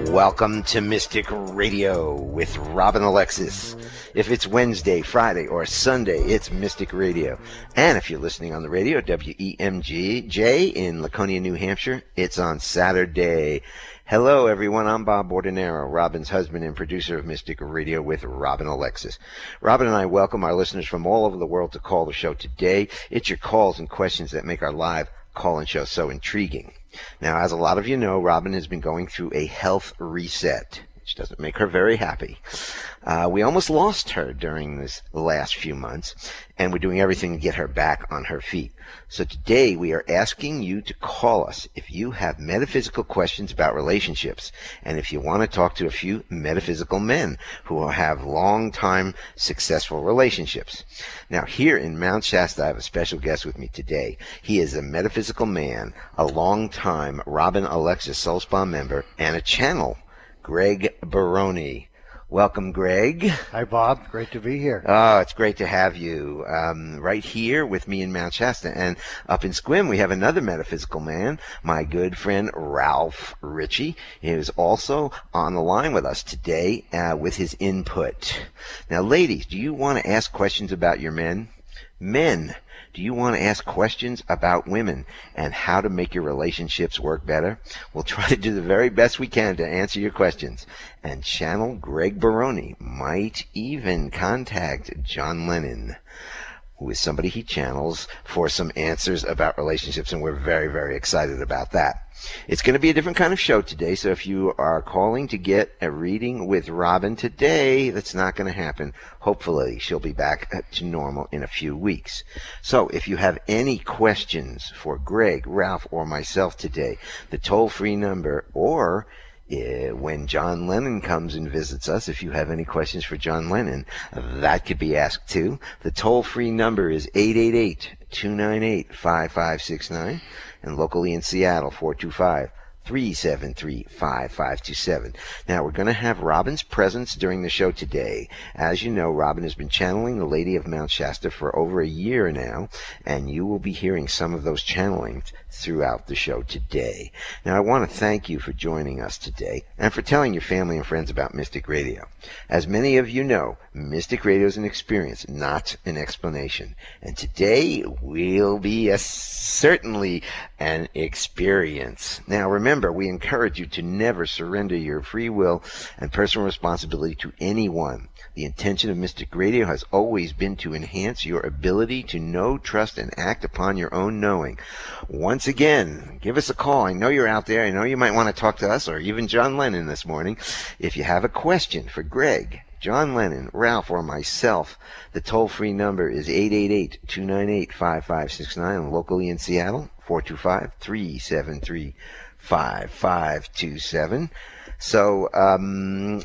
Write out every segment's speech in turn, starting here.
Welcome to Mystic Radio with Robin Alexis. If it's Wednesday, Friday, or Sunday, it's Mystic Radio. And if you're listening on the radio, WEMJ in Laconia, New Hampshire, it's on Saturday. Hello, everyone. I'm Bob Bordenero, Robin's husband and producer of Mystic Radio with Robin Alexis. Robin and I welcome our listeners from all over the world to call the show today. It's your calls and questions that make our live call-in show so intriguing. Now, as a lot of you know, Robin has been going through a health reset, which doesn't make her very happy. We almost lost her during this last few months, and we're doing everything to get her back on her feet. So today we are asking you to call us if you have metaphysical questions about relationships, and if you want to talk to a few metaphysical men who have long-time successful relationships. Now, here in Mount Shasta, I have a special guest with me today. He is a metaphysical man, a long-time Robin Alexis Soul Spa member, and a channel, Greg Baroni. Welcome, Greg. Hi, Bob. Great to be here. Oh, it's great to have you right here with me in Mount Shasta. And up in Squim, we have another metaphysical man, my good friend Ralph Ritchie. He is also on the line with us today with his input. Now, ladies, do you want to ask questions about your men? Men, do you want to ask questions about women and how to make your relationships work better? We'll try to do the very best we can to answer your questions. And channel Greg Baroni might even contact John Lennon, who is somebody he channels for some answers about relationships, and we're very, very excited about that. It's going to be a different kind of show today, so if you are calling to get a reading with Robin today, that's not going to happen. Hopefully, she'll be back to normal in a few weeks. So if you have any questions for Greg, Ralph, or myself today, the toll-free number, or when John Lennon comes and visits us, if you have any questions for John Lennon, that could be asked too. The toll-free number is 888-298-5569, and locally in Seattle, 425-373-5527. Now, we're going to have Robin's presence during the show today. As you know, Robin has been channeling the Lady of Mount Shasta for over a year now, and you will be hearing some of those channelings throughout the show today. Now, I want to thank you for joining us today and for telling your family and friends about Mystic Radio. As many of you know, Mystic Radio is an experience, not an explanation. And today will be certainly an experience. Now, remember, we encourage you to never surrender your free will and personal responsibility to anyone. The intention of Mystic Radio has always been to enhance your ability to know, trust, and act upon your own knowing. Once again, give us a call. I know you're out there. I know you might want to talk to us or even John Lennon this morning. If you have a question for Greg, John Lennon, Ralph, or myself, the toll-free number is 888-298-5569, and locally in Seattle, 425-373-5527. So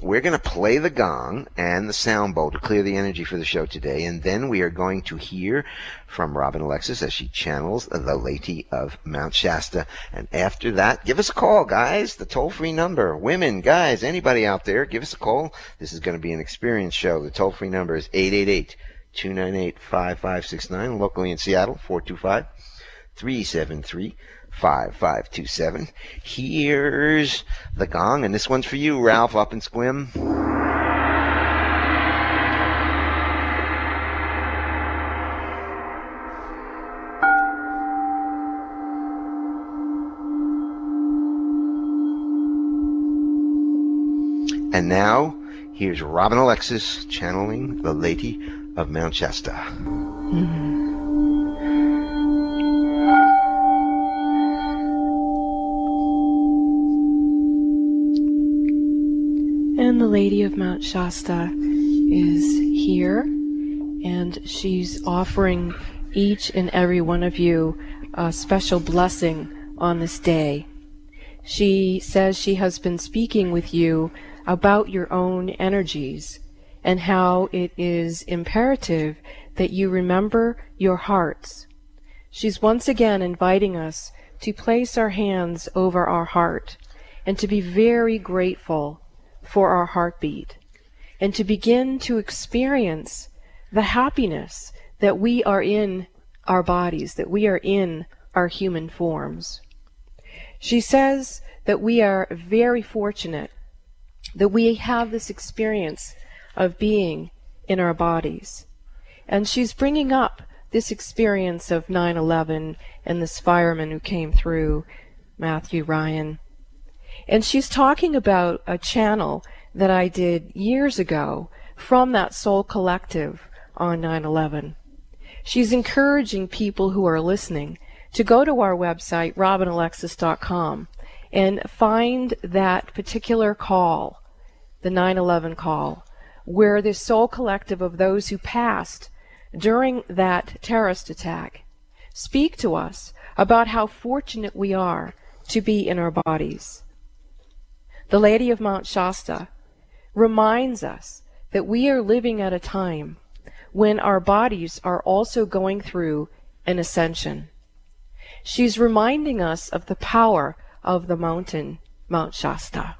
we're going to play the gong and the sound bowl to clear the energy for the show today, and then we are going to hear from Robin Alexis as she channels the Lady of Mount Shasta. And after that, give us a call, guys. The toll-free number. Women, guys, anybody out there, give us a call. This is going to be an experience show. The toll-free number is 888-298-5569, locally in Seattle, 425-373-5527. 5527. Here's the gong, and this one's for you, Ralph, up in Squim. And now, here's Robin Alexis channeling the Lady of Mount Shasta. Mm-hmm. And the Lady of Mount Shasta is here, and she's offering each and every one of you a special blessing on this day. She says she has been speaking with you about your own energies and how it is imperative that you remember your hearts. She's once again inviting us to place our hands over our heart and to be very grateful for our heartbeat and to begin to experience the happiness that we are in our bodies, that we are in our human forms. She says that we are very fortunate that we have this experience of being in our bodies. And she's bringing up this experience of 9/11 and this fireman who came through, Matthew Ryan. And she's talking about a channel that I did years ago from that Soul Collective on 9/11. She's encouraging people who are listening to go to our website, robinalexis.com, and find that particular call, the 9/11 call, where the Soul Collective of those who passed during that terrorist attack speak to us about how fortunate we are to be in our bodies. The Lady of Mount Shasta reminds us that we are living at a time when our bodies are also going through an ascension. She's reminding us of the power of the mountain, Mount Shasta.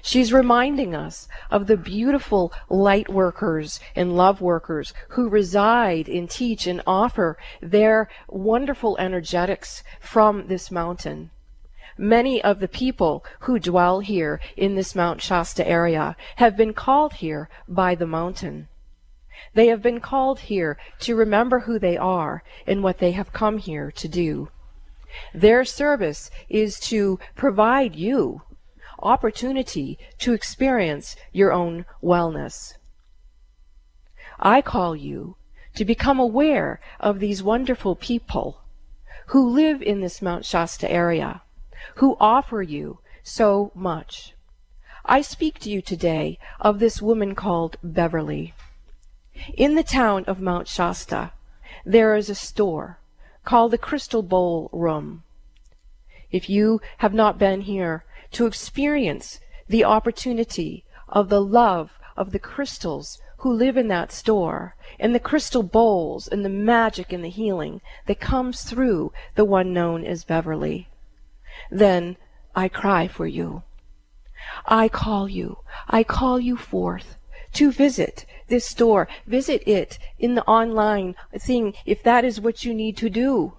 She's reminding us of the beautiful light workers and love workers who reside and teach and offer their wonderful energetics from this mountain. Many of the people who dwell here in this Mount Shasta area have been called here by the mountain. They have been called here to remember who they are and what they have come here to do. Their service is to provide you opportunity to experience your own wellness. I call you to become aware of these wonderful people who live in this Mount Shasta area, who offer you so much. I speak to you today of this woman called Beverly. In the town of Mount Shasta, there is a store called the Crystal Bowl Room. If you have not been here to experience the opportunity of the love of the crystals who live in that store, and the crystal bowls, and the magic and the healing that comes through the one known as Beverly, then I cry for you. I call you forth to visit this store. Visit it in the online thing if that is what you need to do.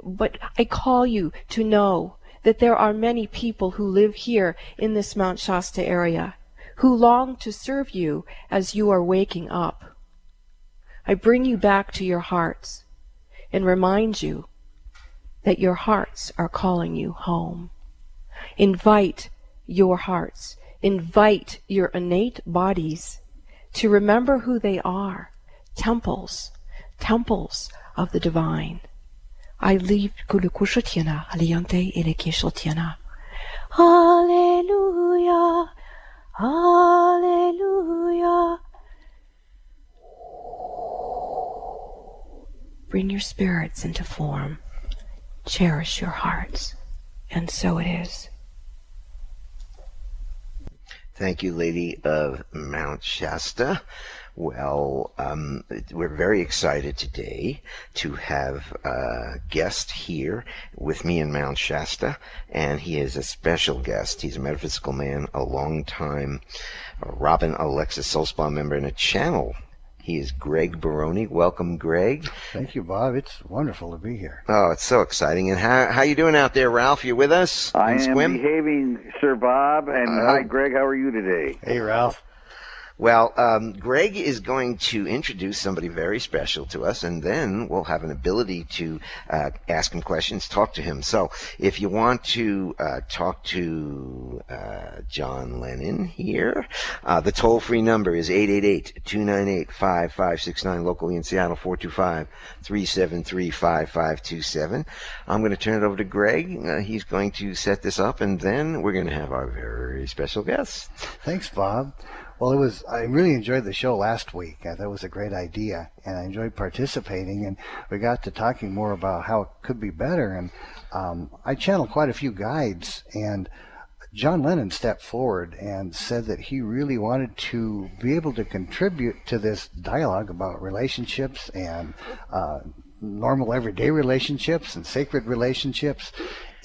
But I call you to know that there are many people who live here in this Mount Shasta area who long to serve you as you are waking up. I bring you back to your hearts and remind you that your hearts are calling you home. Invite your hearts, invite your innate bodies to remember who they are, temples of the divine. I leave Kulukushutiana, Aliante Elekishutiana. Hallelujah, hallelujah. Bring your spirits into form. Cherish your hearts. And so it is. Thank you, Lady of Mount Shasta. Well, we're very excited today to have a guest here with me in Mount Shasta, and he is a special guest. He's a metaphysical man, a long-time Robin Alexis Soul Spa member, and a channel. He is Greg Baroni. Welcome, Greg. Thank you, Bob. It's wonderful to be here. Oh, it's so exciting. And how you doing out there, Ralph? You with us? I am behaving, Sir Bob. And hi, Greg. How are you today? Hey, Ralph. Well, Greg is going to introduce somebody very special to us, and then we'll have an ability to ask him questions, talk to him. So if you want to talk to John Lennon here, the toll-free number is 888-298-5569, locally in Seattle, 425-373-5527. I'm going to turn it over to Greg. He's going to set this up, and then we're going to have our very special guest. Thanks, Bob. Well, I really enjoyed the show last week. I thought it was a great idea, and I enjoyed participating, and we got to talking more about how it could be better, and I channeled quite a few guides, and John Lennon stepped forward and said that he really wanted to be able to contribute to this dialogue about relationships and normal everyday relationships and sacred relationships.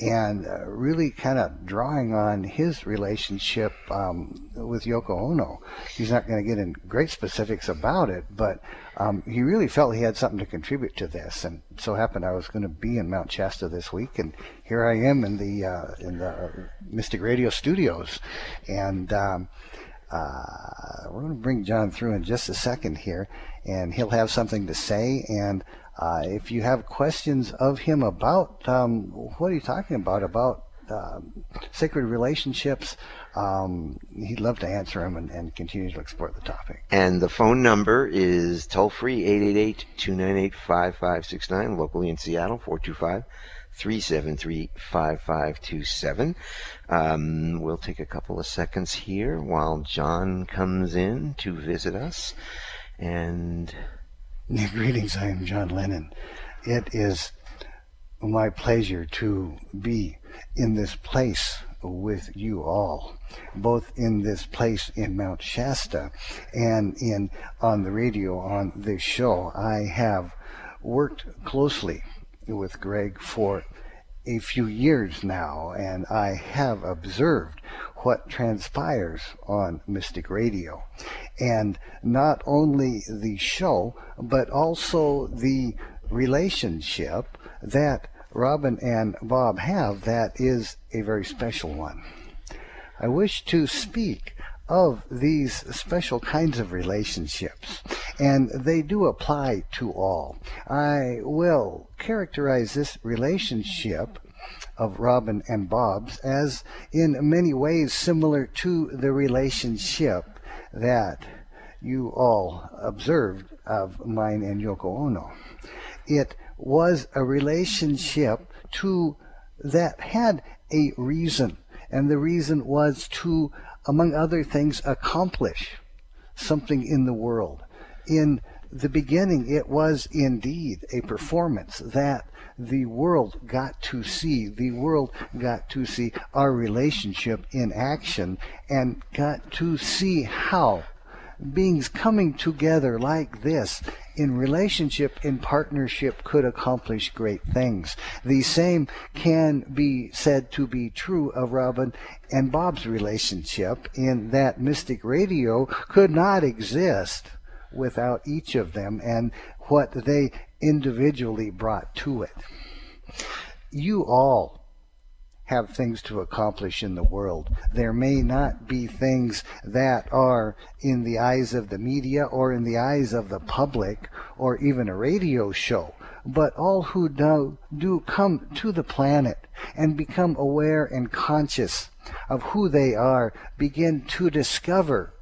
and really kind of drawing on his relationship with Yoko Ono. He's not going to get in great specifics about it, but he really felt he had something to contribute to this, and it so happened I was going to be in Mount Shasta this week, and here I am in the Mystic Radio studios, and we're going to bring John through in just a second here, and he'll have something to say. And if you have questions of him about what are you talking about sacred relationships, he'd love to answer them and continue to explore the topic. And the phone number is toll-free, 888-298-5569, locally in Seattle, 425-373-5527. We'll take a couple of seconds here while John comes in to visit us. And greetings, I am John Lennon. It is my pleasure to be in this place with you all, both in this place in Mount Shasta and on the radio on this show. I have worked closely with Greg for a few years now, and I have observed what transpires on Mystic Radio. And not only the show, but also the relationship that Robin and Bob have, that is a very special one. I wish to speak of these special kinds of relationships, and they do apply to all. I will characterize this relationship of Robin and Bob's as in many ways similar to the relationship that you all observed of mine and Yoko Ono. It was a relationship that had a reason, and the reason was to, among other things, accomplish something in the world. In the beginning, it was indeed a performance that the world got to see. The world got to see our relationship in action and got to see how beings coming together like this in relationship, in partnership, could accomplish great things. The same can be said to be true of Robin and Bob's relationship, in that Mystic Radio could not exist without each of them and what they individually brought to it. You all have things to accomplish in the world. There may not be things that are in the eyes of the media or in the eyes of the public or even a radio show, but all who do come to the planet and become aware and conscious of who they are begin to discover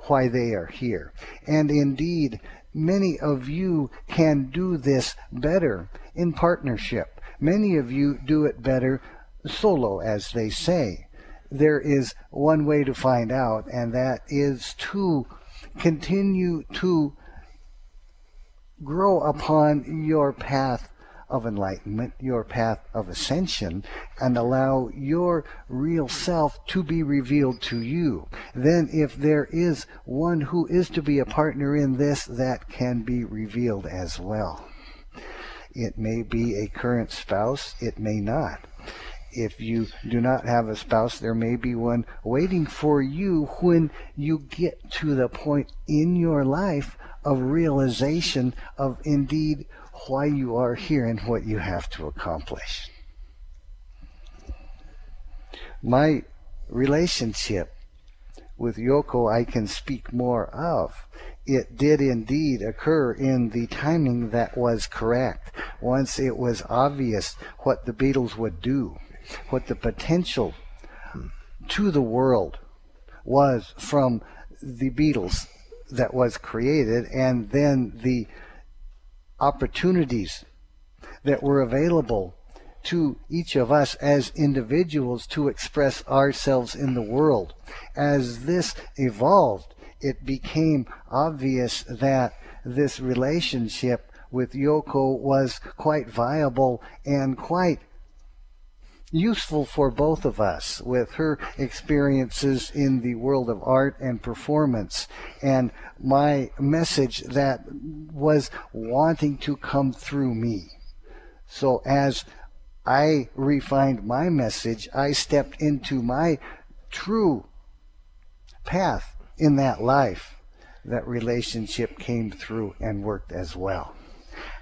why they are here. And indeed, many of you can do this better in partnership. Many of you do it better solo, as they say. There is one way to find out, and that is to continue to grow upon your path of enlightenment, your path of ascension, and allow your real self to be revealed to you. Then if there is one who is to be a partner in this, that can be revealed as well. It may be a current spouse, it may not. If you do not have a spouse, there may be one waiting for you when you get to the point in your life of realization of indeed why you are here and what you have to accomplish. My relationship with Yoko I can speak more of. It did indeed occur in the timing that was correct. Once it was obvious what the Beatles would do, what the potential to the world was from the Beatles that was created, and then the opportunities that were available to each of us as individuals to express ourselves in the world. As this evolved, it became obvious that this relationship with Yoko was quite viable and quite useful for both of us, with her experiences in the world of art and performance, and my message that was wanting to come through me. So as I refined my message. I stepped into my true path in that life. That relationship came through and worked as well.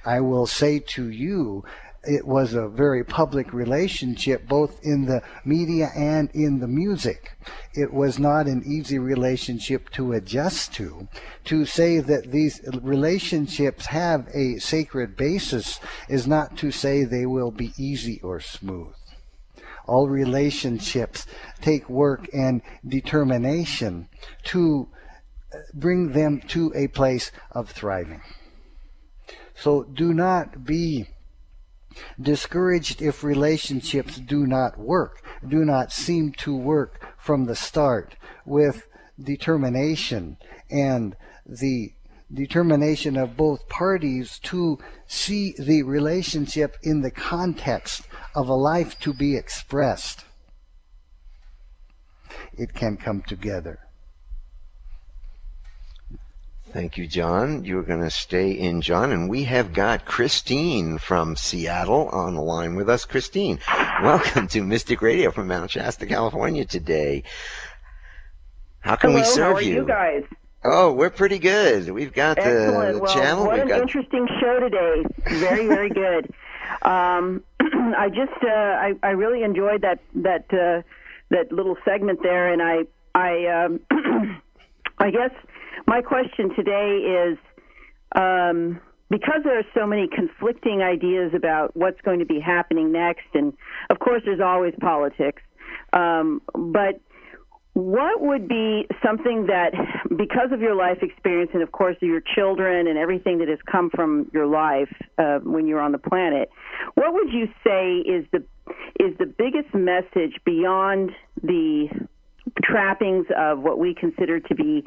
I will say to you, it was a very public relationship, both in the media and in the music. It was not an easy relationship to adjust to. To say that these relationships have a sacred basis is not to say they will be easy or smooth. All relationships take work and determination to bring them to a place of thriving. So do not be discouraged if relationships do not work, do not seem to work from the start. With determination and the determination of both parties to see the relationship in the context of a life to be expressed, it can come together. Thank you, John. You're going to stay in, John, and we have got Christine from Seattle on the line with us. Christine, welcome to Mystic Radio from Mount Shasta, California today. How can we serve How are you guys? Oh, we're pretty good. We've got the channel. What an interesting show today. Very, very good. I really enjoyed that little segment there, and I guess my question today is, because there are so many conflicting ideas about what's going to be happening next, and of course there's always politics, but what would be something that, because of your life experience and of course your children and everything that has come from your life when you're on the planet, what would you say is the biggest message beyond the trappings of what we consider to be,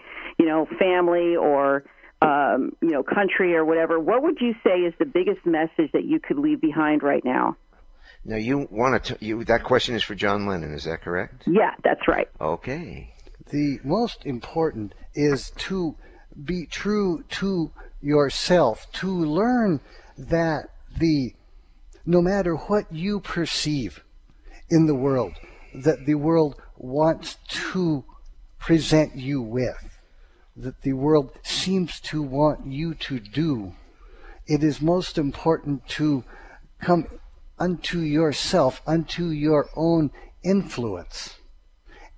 family or, country or whatever? What would you say is the biggest message that you could leave behind right now? Now, that question is for John Lennon, is that correct? Yeah, that's right. Okay. The most important is to be true to yourself, to learn that no matter what you perceive in the world, that the world wants to present you with, that the world seems to want you to do, it is most important to come unto yourself, unto your own influence,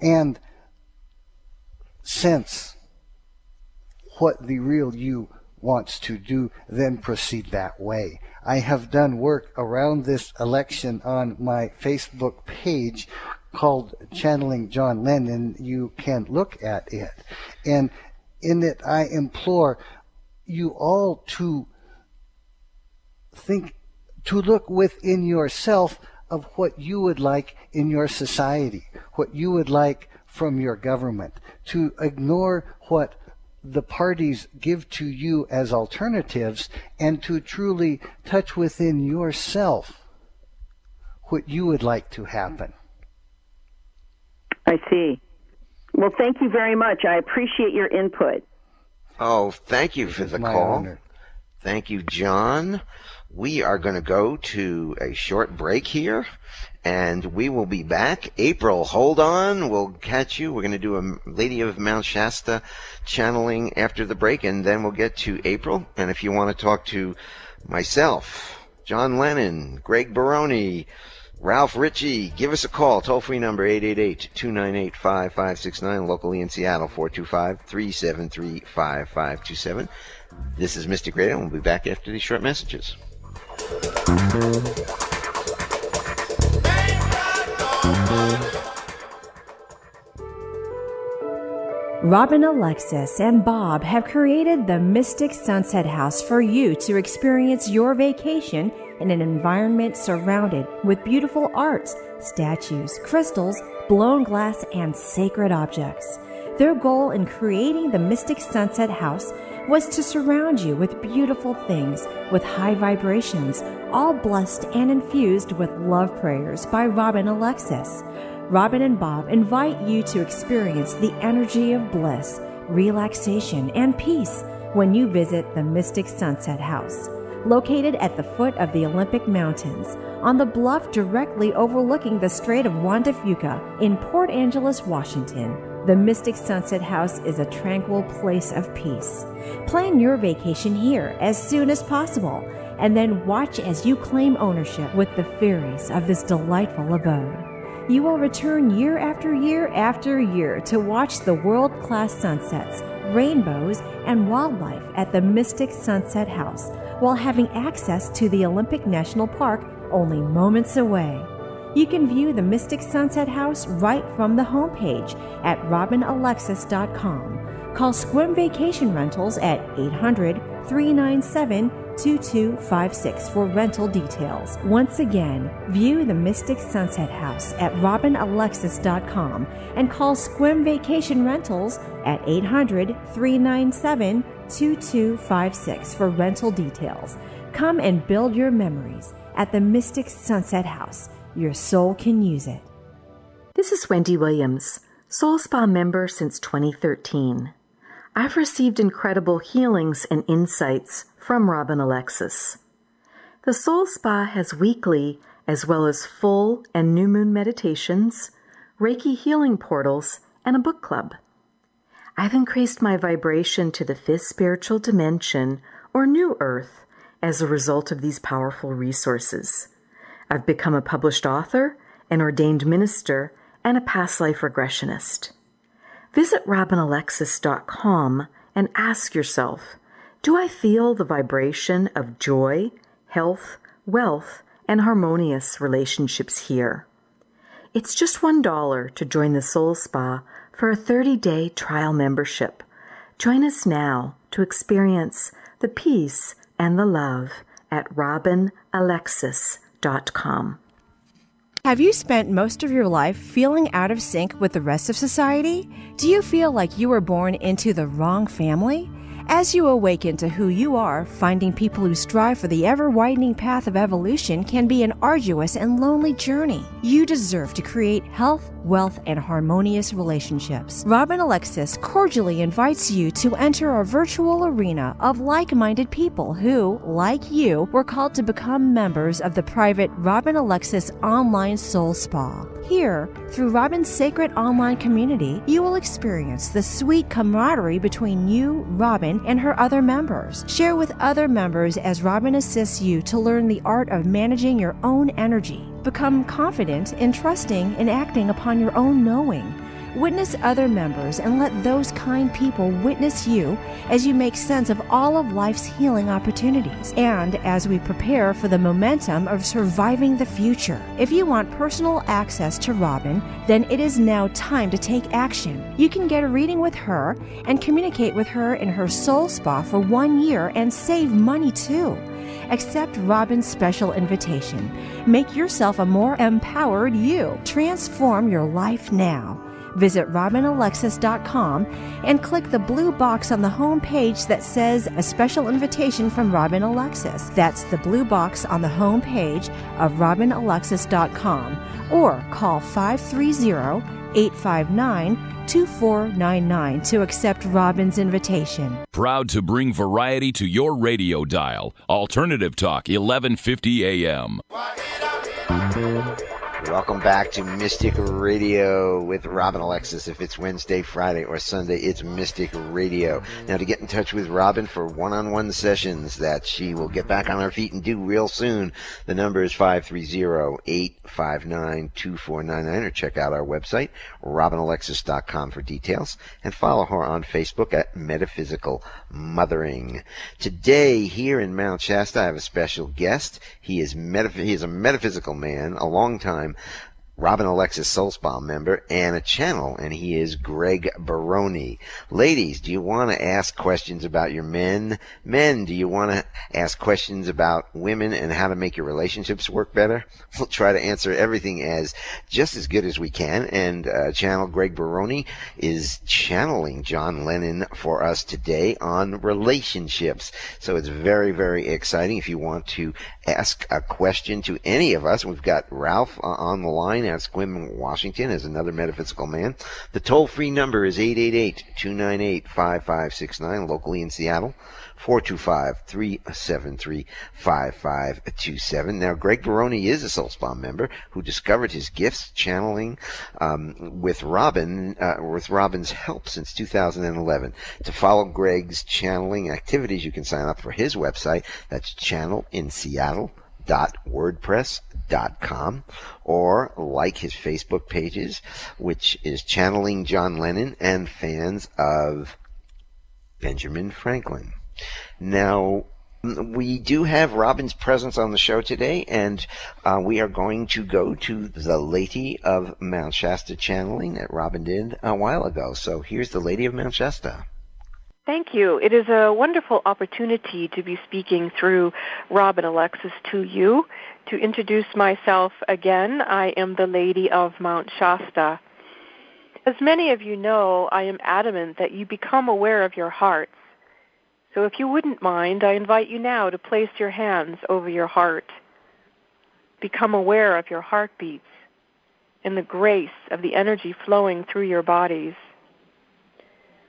and sense what the real you wants to do, then proceed that way. I have done work around this election on my Facebook page called Channeling John Lennon. You can look at it. And in it I implore you all to look within yourself of what you would like in your society, what you would like from your government, to ignore what the parties give to you as alternatives, and to truly touch within yourself what you would like to happen. I see. Well, thank you very much. I appreciate your input. Oh, thank you for the call. Honor. Thank you, John. We are going to go to a short break here, and we will be back. April, hold on. We'll catch you. We're going to do a Lady of Mount Shasta channeling after the break, and then we'll get to April. And if you want to talk to myself, John Lennon, Greg Baroni, Ralph Ritchie, give us a call. Toll-free number 888-298-5569. Locally in Seattle, 425-373-5527. This is Mystic Radio, and we'll be back after these short messages. Robin Alexis and Bob have created the Mystic Sunset House for you to experience your vacation in an environment surrounded with beautiful arts, statues, crystals, blown glass, and sacred objects. Their goal in creating the Mystic Sunset House was to surround you with beautiful things with high vibrations, all blessed and infused with love prayers by Robin Alexis. Robin and Bob invite you to experience the energy of bliss, relaxation, and peace when you visit the Mystic Sunset House. located at the foot of the Olympic Mountains, on the bluff directly overlooking the Strait of Juan de Fuca in Port Angeles, Washington. The Mystic Sunset House is a tranquil place of peace. Plan your vacation here as soon as possible, and then watch as you claim ownership with the fairies of this delightful abode. You will return year after year after year to watch the world-class sunsets, rainbows, and wildlife at the Mystic Sunset House while having access to the Olympic National Park only moments away. You can view the Mystic Sunset House right from the homepage at robinalexis.com. Call Squim Vacation Rentals at 800-397-2256 for rental details. Once again, view the Mystic Sunset House at robinalexis.com and call Squim Vacation Rentals at 800-397-2256 for rental details. Come and build your memories at the Mystic Sunset House. Your soul can use it. This is Wendy Williams, Soul Spa member since 2013. I've received incredible healings and insights from Robin Alexis. The Soul Spa has weekly as well as full and new moon meditations, Reiki healing portals, and a book club. I've increased my vibration to the fifth spiritual dimension, or New Earth, as a result of these powerful resources. I've become a published author, an ordained minister, and a past life regressionist. Visit robinalexis.com and ask yourself, do I feel the vibration of joy, health, wealth, and harmonious relationships here? It's just $1 to join the Soul Spa for a 30-day trial membership. Join us now to experience the peace and the love at robinalexis.com. Have you spent most of your life feeling out of sync with the rest of society? Do you feel like you were born into the wrong family? As you awaken to who you are, finding people who strive for the ever-widening path of evolution can be an arduous and lonely journey. You deserve to create health, wealth, and harmonious relationships. Robin Alexis cordially invites you to enter a virtual arena of like-minded people who, like you, were called to become members of the private Robin Alexis Online Soul Spa. Here, through Robin's sacred online community, you will experience the sweet camaraderie between you, Robin, and her other members. Share with other members as Robin assists you to learn the art of managing your own energy. Become confident in trusting and acting upon your own knowing. Witness other members and let those kind people witness you as you make sense of all of life's healing opportunities and as we prepare for the momentum of surviving the future. If you want personal access to Robin, then it is now time to take action. You can get a reading with her and communicate with her in her Soul Spa for 1 year and save money too. Accept Robin's special invitation. Make yourself a more empowered you. Transform your life now. Visit robinalexis.com and click the blue box on the home page that says a special invitation from Robin Alexis. That's the blue box on the home page of robinalexis.com or call 530-859-2499 to accept Robin's invitation. Proud to bring variety to your radio dial. Alternative Talk, 1150 AM. Welcome back to Mystic Radio with Robin Alexis. If it's Wednesday, Friday, or Sunday, it's Mystic Radio. Now, to get in touch with Robin for one-on-one sessions that she will get back on her feet and do real soon, the number is 530-859-2499, or check out our website, robinalexis.com, for details, and follow her on Facebook at Metaphysical Mothering. Today, here in Mount Shasta, I have a special guest. He is a metaphysical man, a long time Robin Alexis Soul Spa member and a channel, and he is Greg Baroni. Ladies, do you want to ask questions about your men? Men, do you want to ask questions about women and how to make your relationships work better? We'll try to answer everything just as good as we can, and channel Greg Baroni is channeling John Lennon for us today on relationships. So it's very, very exciting. If you want to ask a question to any of us, we've got Ralph on the line out of Sequim, Washington, is another metaphysical man. The toll-free number is 888-298-5569, locally in Seattle, 425-373-5527. Now, Greg Baroni is a Soul Spa member who discovered his gifts channeling with Robin's help since 2011. To follow Greg's channeling activities, you can sign up for his website. That's channelinseattle.wordpress.com, or like his Facebook pages, which is Channeling John Lennon and Fans of Benjamin Franklin. Now, we do have Robin's presence on the show today, and we are going to go to the Lady of Mount Shasta channeling that Robin did a while ago. So here's the Lady of Mount Shasta. Thank you. It is a wonderful opportunity to be speaking through Robin Alexis to you. To introduce myself again, I am the Lady of Mount Shasta. As many of you know, I am adamant that you become aware of your hearts. So if you wouldn't mind, I invite you now to place your hands over your heart. Become aware of your heartbeats and the grace of the energy flowing through your bodies.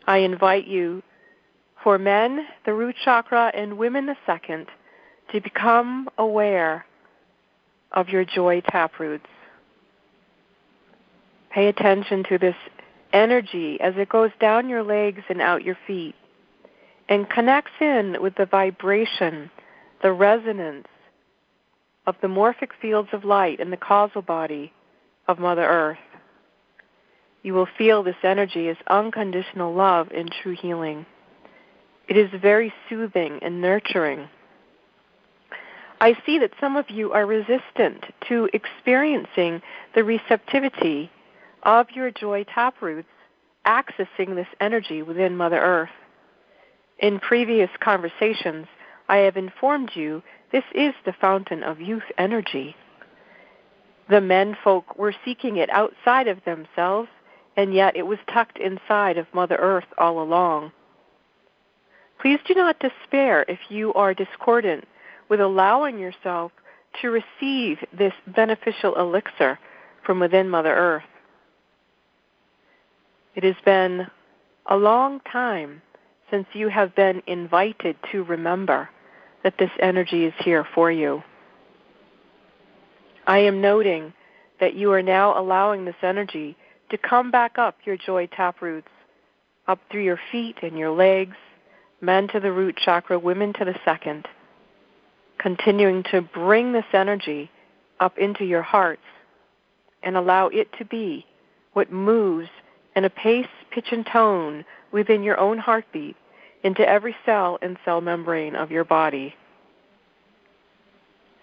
I invite you, for men, the root chakra, and women, the second, to become aware of your joy taproots. Pay attention to this energy as it goes down your legs and out your feet, and connects in with the vibration, the resonance of the morphic fields of light in the causal body of Mother Earth. You will feel this energy as unconditional love and true healing. It is very soothing and nurturing. I see that some of you are resistant to experiencing the receptivity of your joy taproots accessing this energy within Mother Earth. In previous conversations, I have informed you this is the fountain of youth energy. The menfolk were seeking it outside of themselves, and yet it was tucked inside of Mother Earth all along. Please do not despair if you are discordant with allowing yourself to receive this beneficial elixir from within Mother Earth. It has been a long time since you have been invited to remember that this energy is here for you. I am noting that you are now allowing this energy to come back up your joy taproots, up through your feet and your legs, men to the root chakra, women to the second, continuing to bring this energy up into your hearts and allow it to be what moves in a pace, pitch, and tone within your own heartbeat into every cell and cell membrane of your body.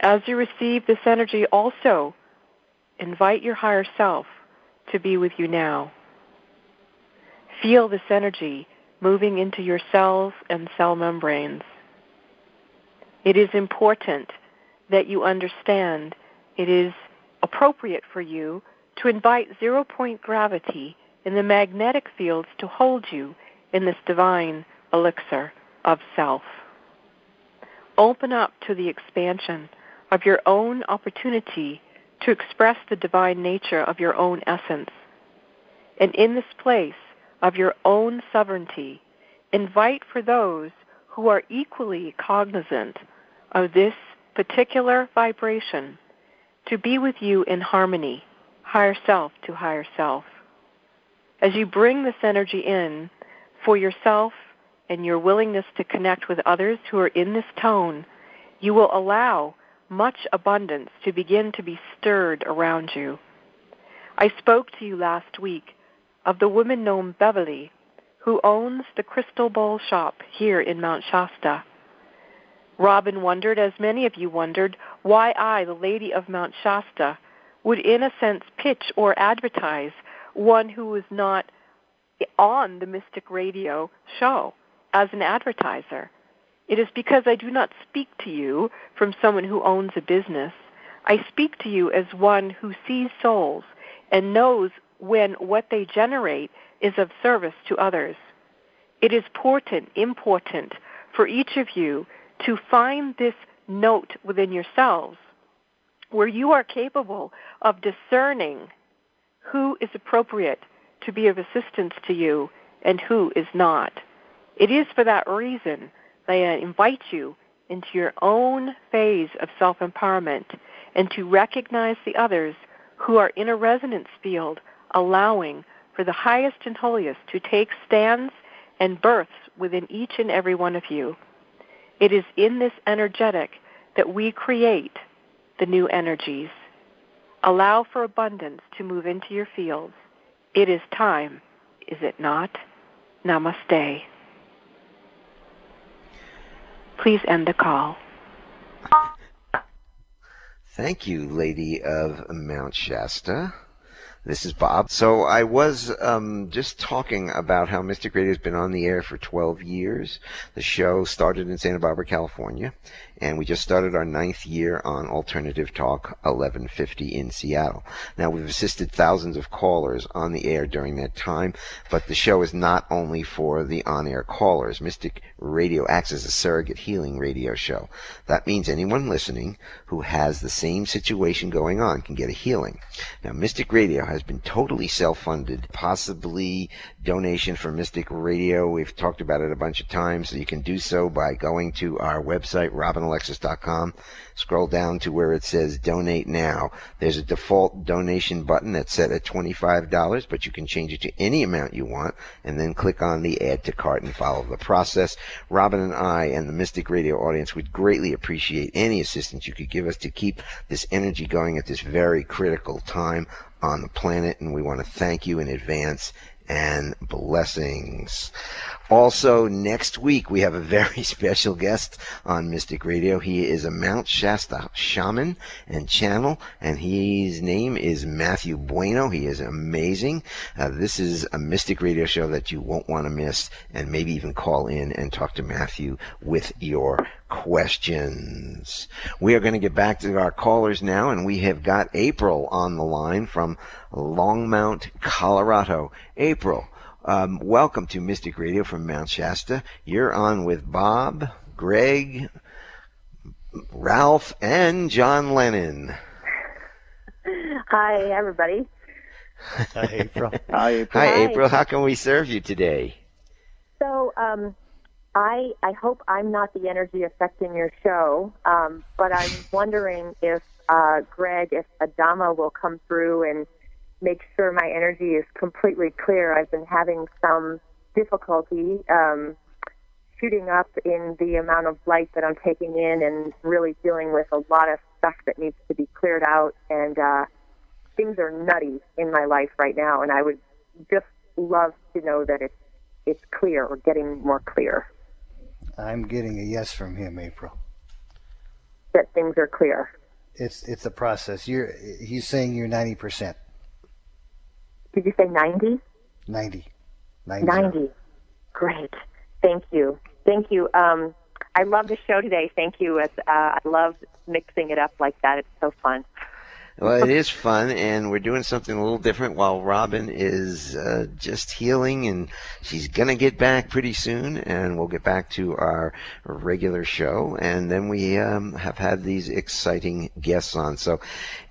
As you receive this energy, also invite your higher self to be with you now. Feel this energy moving into your cells and cell membranes. It is important that you understand it is appropriate for you to invite zero-point gravity in the magnetic fields to hold you in this divine elixir of self. Open up to the expansion of your own opportunity to express the divine nature of your own essence. And in this place of your own sovereignty, invite for those who are equally cognizant of this particular vibration to be with you in harmony, higher self to higher self. As you bring this energy in for yourself and your willingness to connect with others who are in this tone, you will allow much abundance to begin to be stirred around you. I spoke to you last week of the woman named Beverly, who owns the Crystal Bowl shop here in Mount Shasta. Robin wondered, as many of you wondered, why I, the Lady of Mount Shasta, would in a sense pitch or advertise one who was not on the Mystic Radio show as an advertiser. It is because I do not speak to you from someone who owns a business. I speak to you as one who sees souls and knows when what they generate is of service to others. It is important for each of you to find this note within yourselves where you are capable of discerning who is appropriate to be of assistance to you and who is not. It is for that reason that I invite you into your own phase of self-empowerment and to recognize the others who are in a resonance field allowing for the highest and holiest to take stands and births within each and every one of you. It is in this energetic that we create the new energies. Allow for abundance to move into your fields. It is time, is it not? Namaste. Please end the call. Thank you, Lady of Mount Shasta. This is Bob. So I was just talking about how Mystic Radio has been on the air for 12 years. The show started in Santa Barbara, California, and we just started our 9th year on Alternative Talk 1150 in Seattle. Now, we've assisted thousands of callers on the air during that time, but the show is not only for the on-air callers. Mystic Radio acts as a surrogate healing radio show. That means anyone listening who has the same situation going on can get a healing. Now, Mystic Radio has been totally self-funded, possibly donation for Mystic Radio. We've talked about it a bunch of times, so you can do so by going to our website, robinalexis.com. Scroll down to where it says Donate Now. There's a default donation button that's set at $25, but you can change it to any amount you want, and then click on the Add to Cart and follow the process. Robin and I and the Mystic Radio audience would greatly appreciate any assistance you could give us to keep this energy going at this very critical time on the planet, and we want to thank you in advance, and blessings. Also, next week we have a very special guest on Mystic Radio. He is a Mount Shasta shaman and channel, and his name is Matthew Bueno. He is amazing. This is a Mystic Radio show that you won't want to miss, and maybe even call in and talk to Matthew with your questions. We are going to get back to our callers now, and we have got April on the line from Longmont, Colorado. April, welcome to Mystic Radio from Mount Shasta. You're on with Bob, Greg, Ralph, and John Lennon. Hi, everybody. Hi, April. Hi, April. Hi, April. How can we serve you today? So, I hope I'm not the energy affecting your show, but I'm wondering if, Greg, if Adama will come through and make sure my energy is completely clear. I've been having some difficulty shooting up in the amount of light that I'm taking in and really dealing with a lot of stuff that needs to be cleared out, and things are nutty in my life right now, and I would just love to know that it's clear or getting more clear. I'm getting a yes from him, April. That things are clear. It's a process. He's saying you're 90%. Did you say 90? 90. 90. Great. Thank you. Thank you. I love the show today. Thank you. I love mixing it up like that. It's so fun. Well, it is fun, and we're doing something a little different while Robin is just healing, and she's going to get back pretty soon, and we'll get back to our regular show, and then we have had these exciting guests on. So,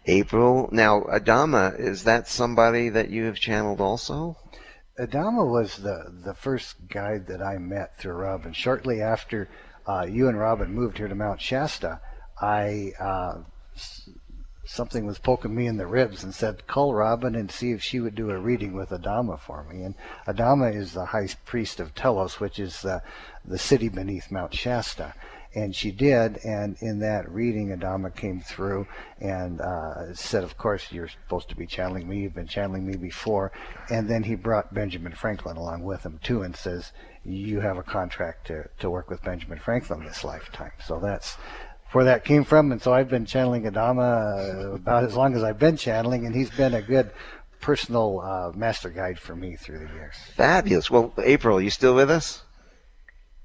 April, now, Adama, is that somebody that you have channeled also? Adama was the first guide that I met through Robin. Shortly after you and Robin moved here to Mount Shasta, something was poking me in the ribs and said, call Robin and see if she would do a reading with Adama for me. And Adama is the high priest of Telos, which is the city beneath Mount Shasta. And she did, and in that reading, Adama came through and said, of course, you're supposed to be channeling me. You've been channeling me before. And then he brought Benjamin Franklin along with him, too, and says, you have a contract to work with Benjamin Franklin this lifetime. So that's where that came from, and so I've been channeling Adama about as long as I've been channeling, and he's been a good personal master guide for me through the years. Fabulous. Well, April, are you still with us?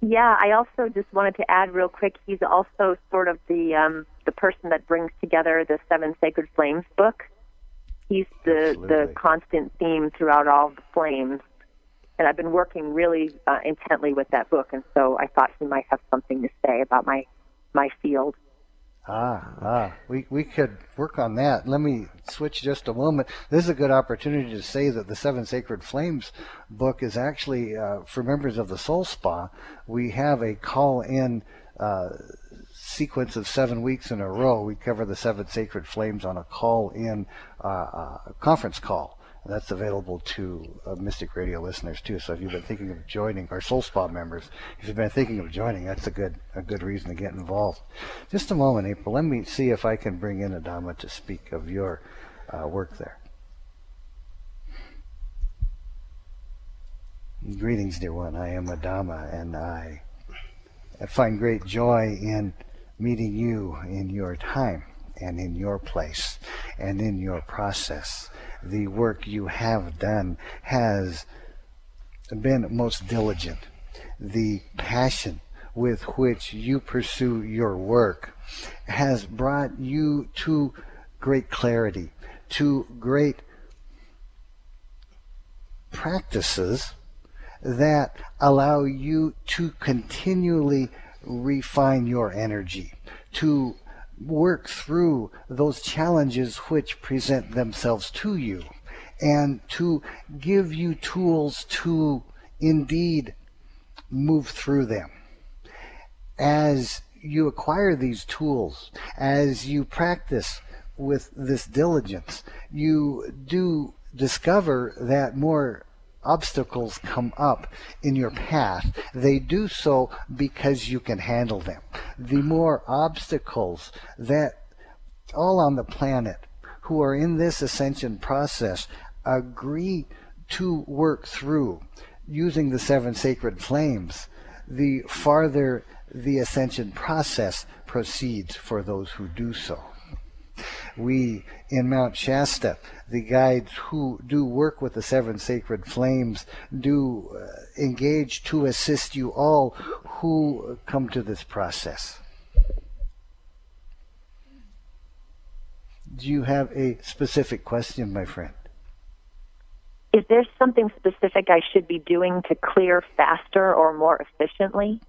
Yeah, I also just wanted to add real quick, he's also sort of the person that brings together the Seven Sacred Flames book. He's the constant theme throughout all the flames, and I've been working really intently with that book, and so I thought he might have something to say about my field. We could work on that. Let me switch just a moment. This is a good opportunity to say that the Seven Sacred Flames book is actually for members of the Soul Spa. We have a call-in sequence of 7 weeks in a row. We cover the Seven Sacred Flames on a call-in conference call. That's available to Mystic Radio listeners too. So if you've been thinking of joining, or Soul Spa members, if you've been thinking of joining, that's a good reason to get involved. Just a moment, April. Let me see if I can bring in Adama to speak of your work there. Greetings, dear one. I am Adama, and I find great joy in meeting you in your time and in your place and in your process. The work you have done has been most diligent. The passion with which you pursue your work has brought you to great clarity, to great practices that allow you to continually refine your energy, to work through those challenges which present themselves to you, and to give you tools to indeed move through them. As you acquire these tools, as you practice with this diligence, you do discover that more obstacles come up in your path. They do so because you can handle them. The more obstacles that all on the planet who are in this ascension process agree to work through using the Seven Sacred Flames, the farther the ascension process proceeds for those who do so. We, in Mount Shasta, the guides who do work with the Seven Sacred Flames, do engage to assist you all who come to this process. Do you have a specific question, my friend? Is there something specific I should be doing to clear faster or more efficiently?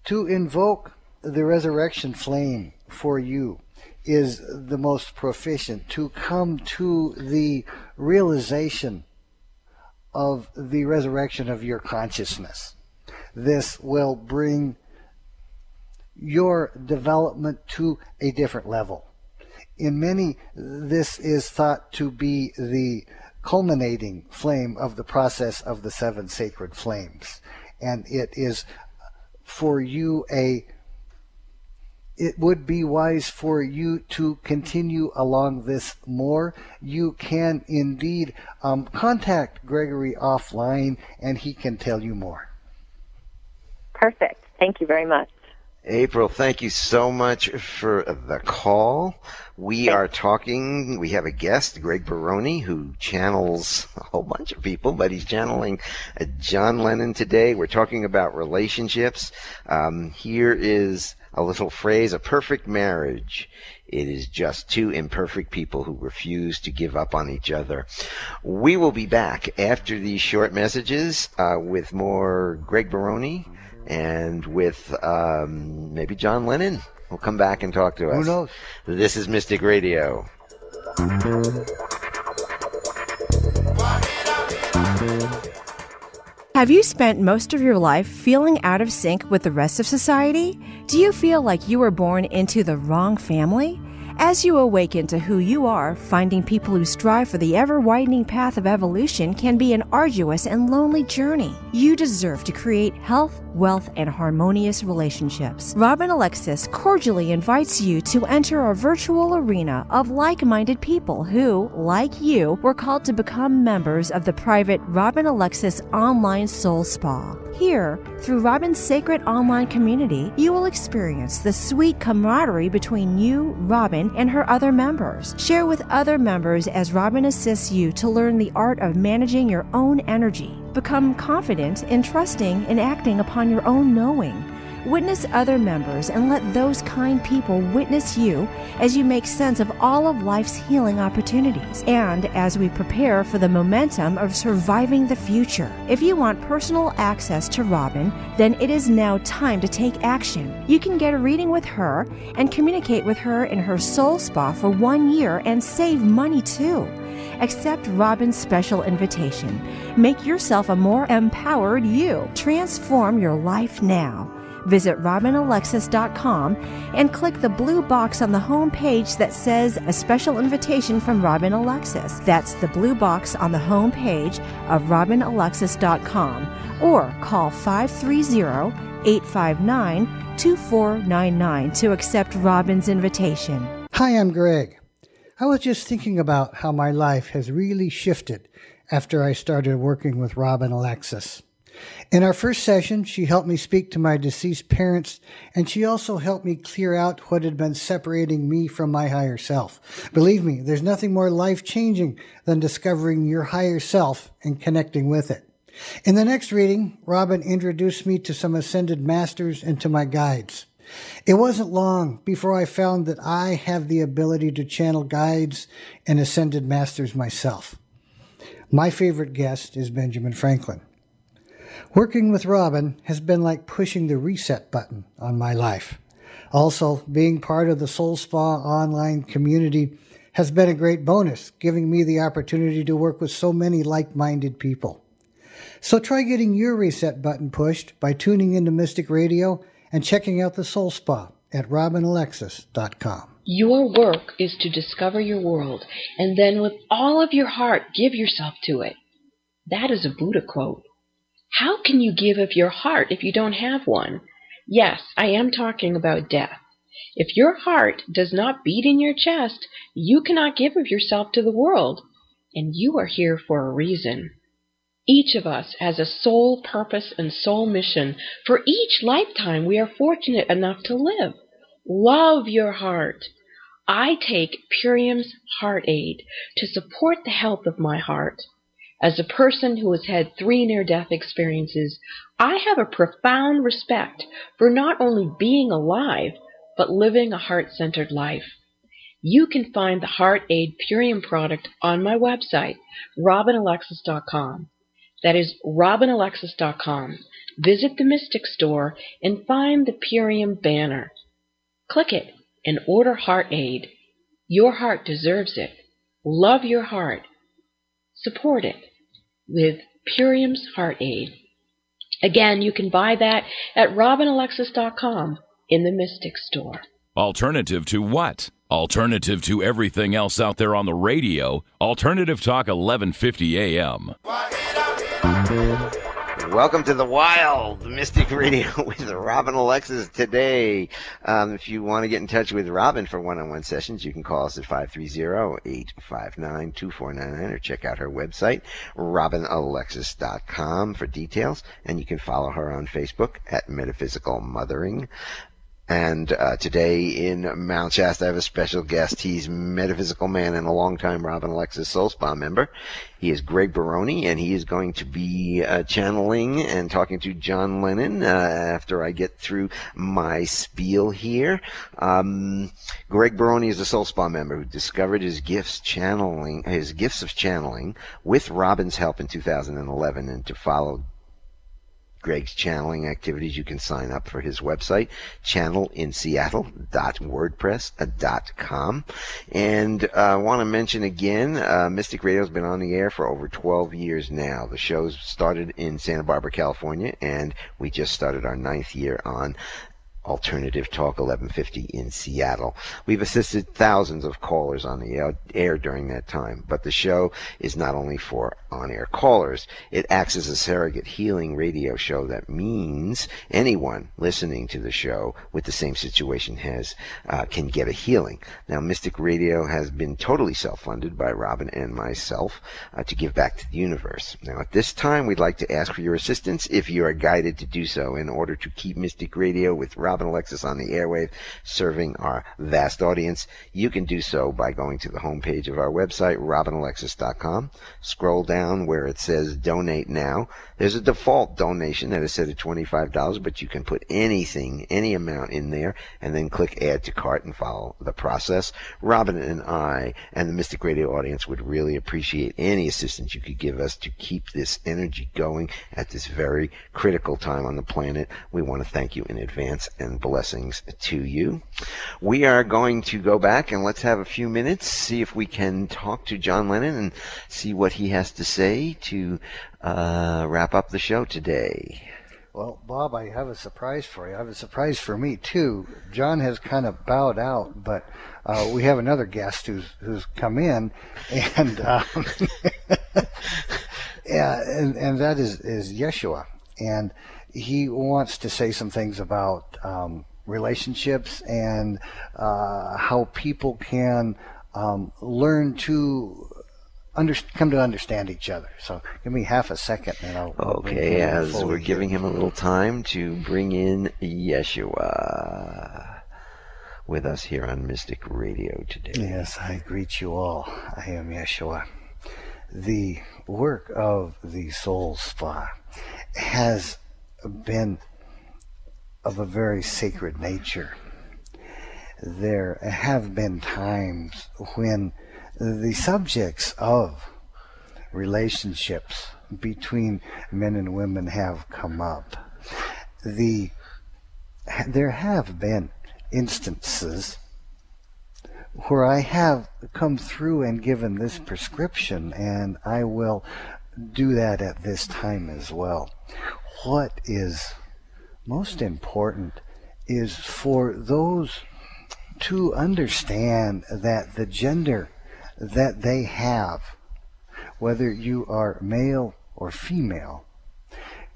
To invoke the resurrection flame for you is the most proficient. To come to the realization of the resurrection of your consciousness. This will bring your development to a different level. In many, this is thought to be the culminating flame of the process of the Seven Sacred Flames. And it is for you it would be wise for you to continue along this more. You can indeed contact Gregory offline, and he can tell you more. Perfect. Thank you very much. April, thank you so much for the call. We are talking, we have a guest, Greg Baroni, who channels a whole bunch of people, but he's channeling John Lennon today. We're talking about relationships. Here is a little phrase: a perfect marriage. It is just two imperfect people who refuse to give up on each other. We will be back after these short messages with more Greg Baroni and with maybe John Lennon will come back and talk to us. Who knows? This is Mystic Radio. Have you spent most of your life feeling out of sync with the rest of society? Do you feel like you were born into the wrong family? As you awaken to who you are, finding people who strive for the ever-widening path of evolution can be an arduous and lonely journey. You deserve to create health, wealth, and harmonious relationships. Robin Alexis cordially invites you to enter a virtual arena of like-minded people who, like you, were called to become members of the private Robin Alexis Online Soul Spa. Here, through Robin's sacred online community, you will experience the sweet camaraderie between you, Robin, and her other members. Share with other members as Robin assists you to learn the art of managing your own energy. Become confident in trusting and acting upon your own knowing. Witness other members and let those kind people witness you as you make sense of all of life's healing opportunities and as we prepare for the momentum of surviving the future. If you want personal access to Robin, then it is now time to take action. You can get a reading with her and communicate with her in her soul spa for 1 year and save money too. Accept Robin's special invitation. Make yourself a more empowered you. Transform your life now. Visit RobinAlexis.com and click the blue box on the home page that says a special invitation from Robin Alexis. That's the blue box on the home page of RobinAlexis.com or call 530-859-2499 to accept Robin's invitation. Hi, I'm Greg. I was just thinking about how my life has really shifted after I started working with Robin Alexis. In our first session, she helped me speak to my deceased parents, and she also helped me clear out what had been separating me from my higher self. Believe me, there's nothing more life-changing than discovering your higher self and connecting with it. In the next reading, Robin introduced me to some ascended masters and to my guides. It wasn't long before I found that I have the ability to channel guides and ascended masters myself. My favorite guest is Benjamin Franklin. Working with Robin has been like pushing the reset button on my life. Also, being part of the Soul Spa online community has been a great bonus, giving me the opportunity to work with so many like-minded people. So try getting your reset button pushed by tuning into Mystic Radio and checking out the Soul Spa at RobinAlexis.com. Your work is to discover your world, and then with all of your heart, give yourself to it. That is a Buddha quote. How can you give of your heart if you don't have one? Yes, I am talking about death. If your heart does not beat in your chest, you cannot give of yourself to the world, and you are here for a reason. Each of us has a soul purpose and soul mission. For each lifetime we are fortunate enough to live. Love your heart. I take Purium's Heart Aid to support the health of my heart. As a person who has had 3 near-death experiences, I have a profound respect for not only being alive, but living a heart-centered life. You can find the Heart Aid Purium product on my website, RobinAlexis.com. That is RobinAlexis.com. Visit the Mystic Store and find the Purium banner. Click it and order Heart Aid. Your heart deserves it. Love your heart. Support it with Purium's Heart Aid. Again, you can buy that at RobinAlexis.com in the Mystic Store. Alternative to what? Alternative to everything else out there on the radio. Alternative Talk 1150 AM. Welcome to the Wild Mystic Radio with Robin Alexis today. If you want to get in touch with Robin for one-on-one sessions, you can call us at 530-859-2499 or check out her website, RobinAlexis.com, for details. And you can follow her on Facebook at Metaphysical Mothering. And today in Mount Shasta, I have a special guest. He's Metaphysical Man and a longtime Robin Alexis Soul Spa member. He is Greg Baroni, and he is going to be channeling and talking to John Lennon after I get through my spiel here. Greg Baroni is a Soul Spa member who discovered his gifts of channeling with Robin's help in 2011, and to follow Greg's channeling activities, you can sign up for his website, channelinseattle.wordpress.com. And I want to mention again, Mystic Radio has been on the air for over 12 years now. The show's started in Santa Barbara, California, and we just started our 9th year on Alternative Talk 1150 in Seattle. We've assisted thousands of callers on the air during that time, but the show is not only for on-air callers. It acts as a surrogate healing radio show. That means anyone listening to the show with the same situation can get a healing. Now, Mystic Radio has been totally self-funded by Robin and myself to give back to the universe. Now, at this time, we'd like to ask for your assistance if you are guided to do so in order to keep Mystic Radio with Robin Robin Alexis on the airwave, serving our vast audience. You can do so by going to the homepage of our website, robinalexis.com. Scroll down where it says Donate Now. There's a default donation that is set at $25, but you can put anything, any amount in there, and then click Add to Cart and follow the process. Robin and I and the Mystic Radio audience would really appreciate any assistance you could give us to keep this energy going at this very critical time on the planet. We want to thank you in advance, and blessings to you. We are going to go back and let's have a few minutes, see if we can talk to John Lennon and see what he has to say to wrap up the show today. Well, Bob, I have a surprise for you. I have a surprise for me, too. John has kind of bowed out, but we have another guest who's come in, and yeah, and that is Yeshua. And he wants to say some things about relationships and how people can learn to come to understand each other. So give me half a second and I'll... Okay, as we're giving him a little time to bring in Yeshua with us here on Mystic Radio today. Yes, I greet you all. I am Yeshua. The work of the Soul Spa has been of a very sacred nature. There have been times when the subjects of relationships between men and women have come up. There have been instances where I have come through and given this prescription, and I will do that at this time as well. What is most important is for those to understand that the gender that they have, whether you are male or female,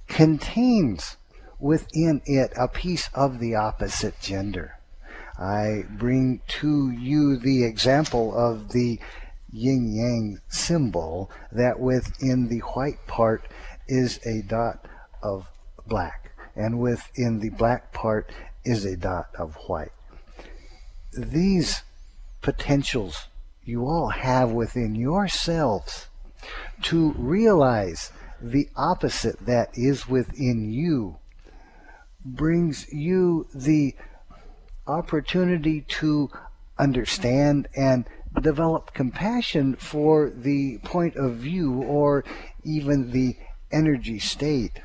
contains within it a piece of the opposite gender. I bring to you the example of the yin-yang symbol, that within the white part is a dot of black, and within the black part is a dot of white. These potentials you all have within yourselves to realize the opposite that is within you brings you the opportunity to understand and develop compassion for the point of view or even the energy state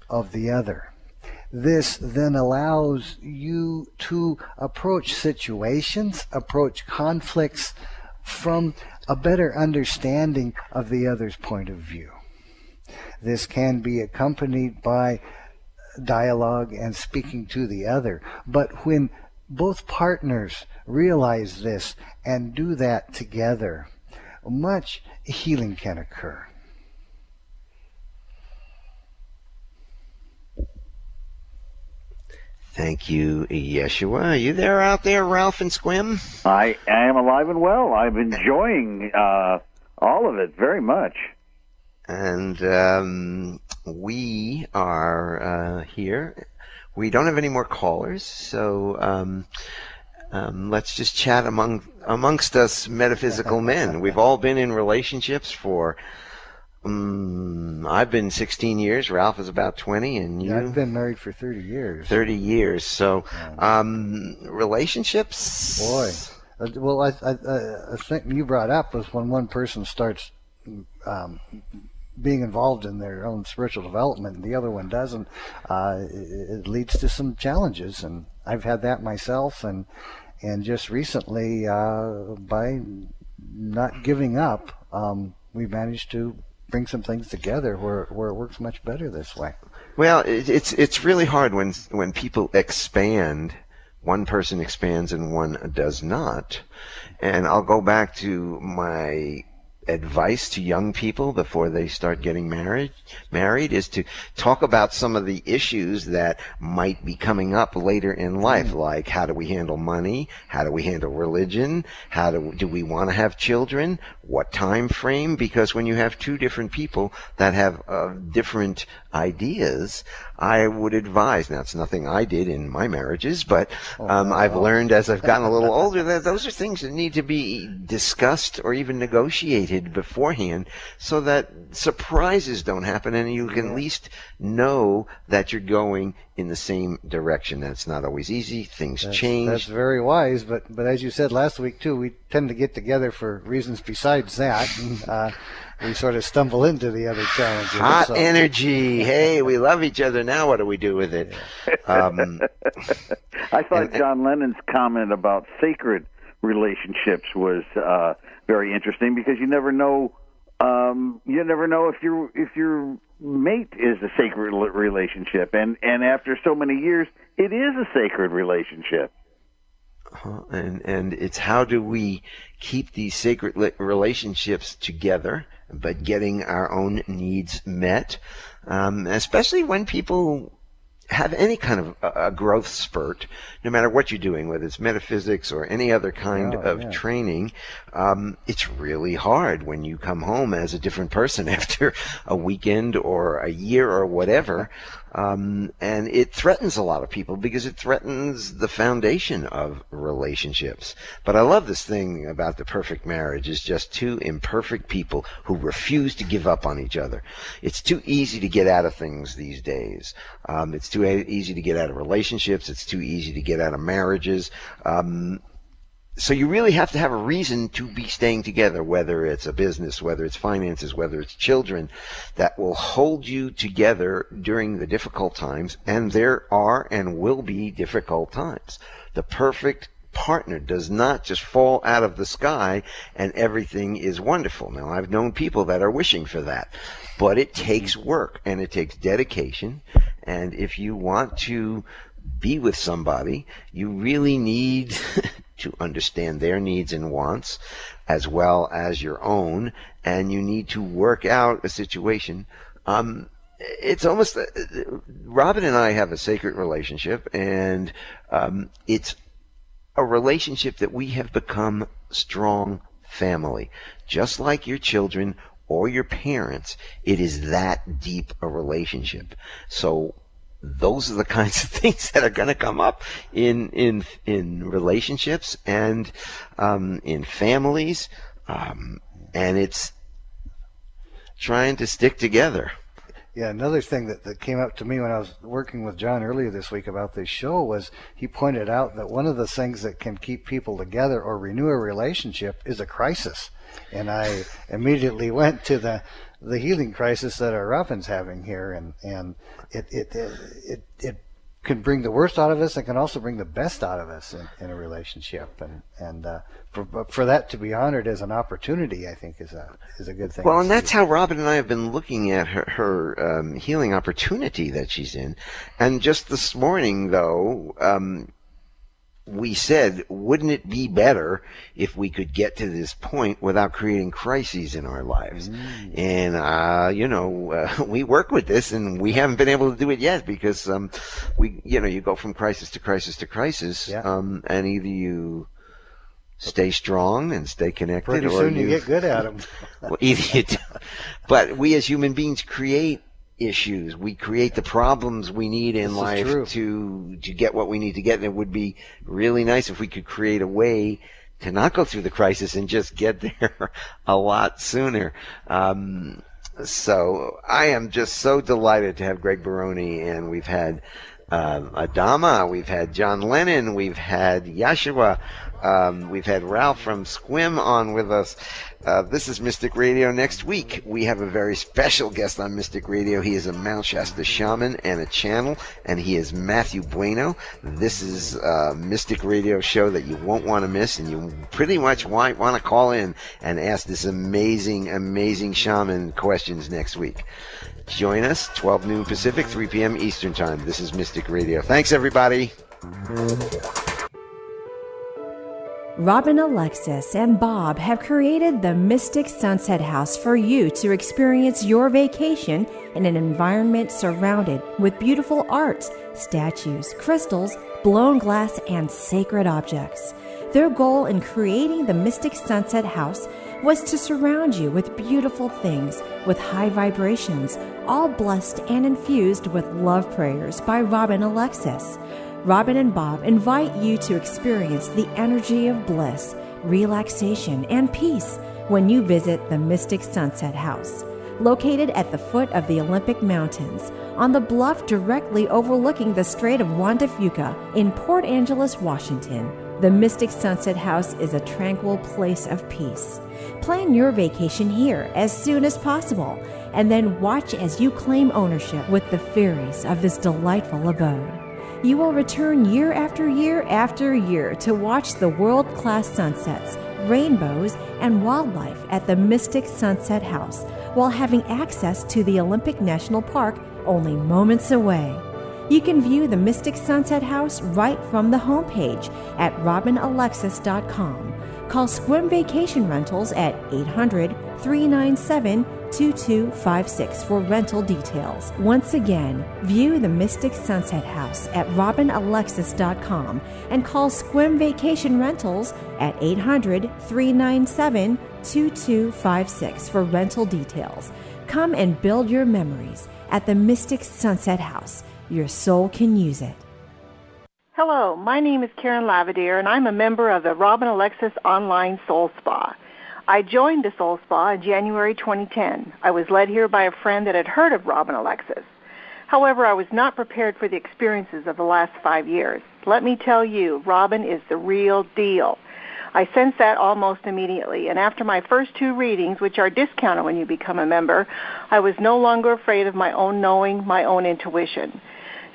of the other. This then allows you to approach situations, approach conflicts from a better understanding of the other's point of view. This can be accompanied by dialogue and speaking to the other, but when both partners realize this and do that together, much healing can occur. Thank you, Yeshua. Are you there out there, Ralph and Squim? I am alive and well. I'm enjoying all of it very much. And we are here. We don't have any more callers, so let's just chat amongst us metaphysical men. We've all been in relationships for... I've been 16 years. Ralph is about 20, and you? I've been married for 30 years. 30 years. So, relationships. Boy, well, I think you brought up was when one person starts being involved in their own spiritual development, and the other one doesn't. It leads to some challenges, and I've had that myself, and just recently, by not giving up, we managed to bring some things together where it works much better this way. Well, it's really hard when people expand. One person expands and one does not. And I'll go back to my advice to young people before they start getting married is to talk about some of the issues that might be coming up later in life, like how do we handle money, how do we handle religion, do we want to have children, what time frame, because when you have two different people that have different ideas, I would advise, now it's nothing I did in my marriages, but I've learned as I've gotten a little older that those are things that need to be discussed or even negotiated beforehand so that surprises don't happen and you can at least know that you're going in the same direction. That's not always easy. Things change. That's very wise, but as you said last week too, we tend to get together for reasons besides that. And, we sort of stumble into the other challenges. Hot energy. Hey, we love each other now. What do we do with it? I thought John Lennon's comment about sacred relationships was very interesting because you never know if your mate is a sacred relationship, and after so many years, it is a sacred relationship. And it's how do we keep these sacred relationships together, but getting our own needs met, especially when people have any kind of a growth spurt, no matter what you're doing, whether it's metaphysics or any other kind of training. It's really hard when you come home as a different person after a weekend or a year or whatever. And it threatens a lot of people because it threatens the foundation of relationships. But I love this thing about the perfect marriage is just two imperfect people who refuse to give up on each other. It's too easy to get out of things these days. It's too easy to get out of relationships. It's too easy to get out of marriages. So you really have to have a reason to be staying together, whether it's a business, whether it's finances, whether it's children, that will hold you together during the difficult times. And there are and will be difficult times. The perfect partner does not just fall out of the sky and everything is wonderful. Now, I've known people that are wishing for that, but it takes work and it takes dedication. And if you want to be with somebody, you really need to understand their needs and wants as well as your own, and you need to work out a situation. It's almost, Robin and I have a sacred relationship, and it's a relationship that we have become strong family. Just like your children or your parents, it is that deep a relationship. So those are the kinds of things that are going to come up in relationships and in families, and it's trying to stick together. Yeah, another thing that came up to me when I was working with John earlier this week about this show was he pointed out that one of the things that can keep people together or renew a relationship is a crisis. And I immediately went to the healing crisis that our Robin's having here, and it can bring the worst out of us and can also bring the best out of us in a relationship, and for that to be honored as an opportunity, I think is a good thing. Well, and that's how Robin and I have been looking at her healing opportunity that she's in. And just this morning, though, we said, wouldn't it be better if we could get to this point without creating crises in our lives? And, we work with this and we haven't been able to do it yet because, you go from crisis to crisis to crisis, and either you stay strong and stay connected, pretty or soon you get good at them. Well, either you do. But we as human beings create issues. We create the problems we need in life to get what we need to get. And it would be really nice if we could create a way to not go through the crisis and just get there a lot sooner. So I am just so delighted to have Greg Baroni, and we've had Adama, we've had John Lennon, we've had Yashua, we've had Ralph from Squim on with us. This is Mystic Radio. Next week, we have a very special guest on Mystic Radio. He is a Mount Shasta shaman and a channel, and he is Matthew Bueno. This is a Mystic Radio show that you won't want to miss, and you pretty much want to call in and ask this amazing, amazing shaman questions next week. Join us, 12 noon Pacific, 3 p.m. Eastern Time. This is Mystic Radio. Thanks, everybody. Robin Alexis and Bob have created the Mystic Sunset House for you to experience your vacation in an environment surrounded with beautiful arts, statues, crystals, blown glass, and sacred objects. Their goal in creating the Mystic Sunset House was to surround you with beautiful things with high vibrations, all blessed and infused with love prayers by Robin Alexis. Robin and Bob invite you to experience the energy of bliss, relaxation, and peace when you visit the Mystic Sunset House. Located at the foot of the Olympic Mountains, on the bluff directly overlooking the Strait of Juan de Fuca in Port Angeles, Washington, the Mystic Sunset House is a tranquil place of peace. Plan your vacation here as soon as possible, and then watch as you claim ownership with the fairies of this delightful abode. You will return year after year after year to watch the world-class sunsets, rainbows, and wildlife at the Mystic Sunset House while having access to the Olympic National Park only moments away. You can view the Mystic Sunset House right from the homepage at robinalexis.com. Call Squim Vacation Rentals at 800-397-2256 for rental details. Once again, view the Mystic Sunset House at robinalexis.com and call Squim Vacation Rentals at 800-397-2256 for rental details. Come and build your memories at the Mystic Sunset House. Your soul can use it. Hello, my name is Karen Lavadier, and I'm a member of the Robin Alexis Online Soul Spa. I joined the Soul Spa in January 2010. I was led here by a friend that had heard of Robin Alexis. However, I was not prepared for the experiences of the last 5 years. Let me tell you, Robin is the real deal. I sensed that almost immediately, and after my first 2 readings, which are discounted when you become a member, I was no longer afraid of my own knowing, my own intuition.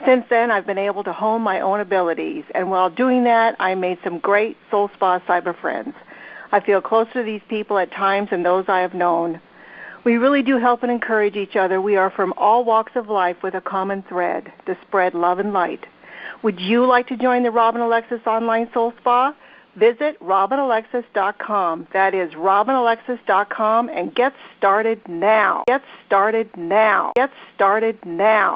Since then, I've been able to hone my own abilities, and while doing that, I made some great Soul Spa cyber friends. I feel closer to these people at times than those I have known. We really do help and encourage each other. We are from all walks of life with a common thread, to spread love and light. Would you like to join the Robin Alexis Online Soul Spa? Visit robinalexis.com. That is robinalexis.com, and get started now. Get started now. Get started now.